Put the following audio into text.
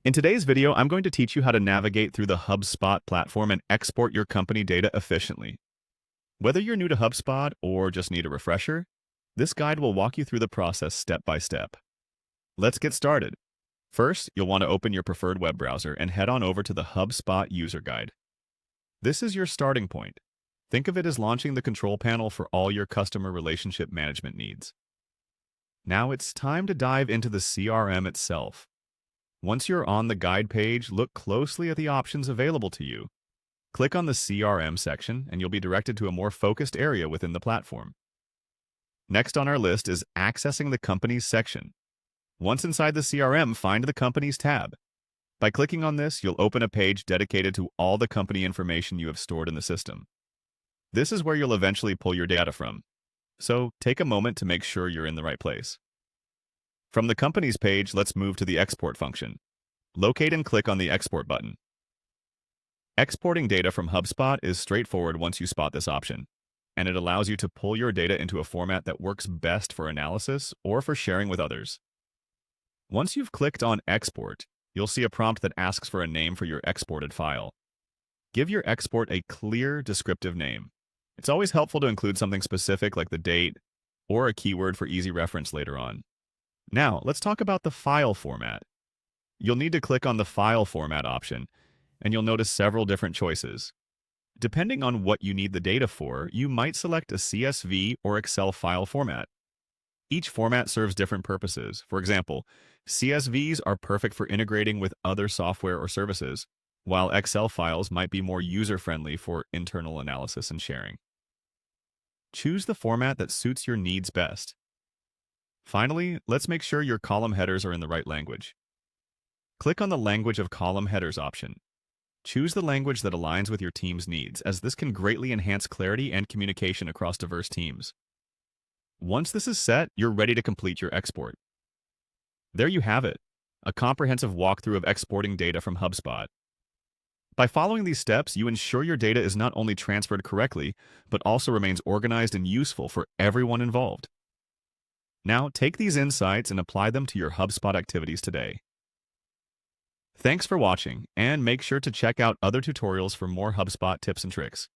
In today's video, I'm going to teach you how to navigate through the HubSpot platform and export your company data efficiently. Whether you're new to HubSpot or just need a refresher, this guide will walk you through the process step by step. Let's get started. First, you'll want to open your preferred web browser and head on over to the HubSpot user guide. This is your starting point. Think of it as launching the control panel for all your customer relationship management needs. Now it's time to dive into the CRM itself. Once you're on the guide page, look closely at the options available to you. Click on the CRM section, and you'll be directed to a more focused area within the platform. Next on our list is Accessing the Companies section. Once inside the CRM, find the Companies tab. By clicking on this, you'll open a page dedicated to all the company information you have stored in the system. This is where you'll eventually pull your data from. So take a moment to make sure you're in the right place. From the Companies page, let's move to the Export function. Locate and click on the Export button. Exporting data from HubSpot is straightforward once you spot this option, and it allows you to pull your data into a format that works best for analysis or for sharing with others. Once you've clicked on Export, you'll see a prompt that asks for a name for your exported file. Give your export a clear, descriptive name. It's always helpful to include something specific like the date or a keyword for easy reference later on. Now, let's talk about the file format. You'll need to click on the File Format option, and you'll notice several different choices. Depending on what you need the data for, you might select a CSV or Excel file format. Each format serves different purposes. For example, CSVs are perfect for integrating with other software or services, while Excel files might be more user-friendly for internal analysis and sharing. Choose the format that suits your needs best. Finally, let's make sure your column headers are in the right language. Click on the Language of Column Headers option. Choose the language that aligns with your team's needs, as this can greatly enhance clarity and communication across diverse teams. Once this is set, you're ready to complete your export. There you have it, a comprehensive walkthrough of exporting data from HubSpot. By following these steps, you ensure your data is not only transferred correctly, but also remains organized and useful for everyone involved. Now, take these insights and apply them to your HubSpot activities today. Thanks for watching, and make sure to check out other tutorials for more HubSpot tips and tricks.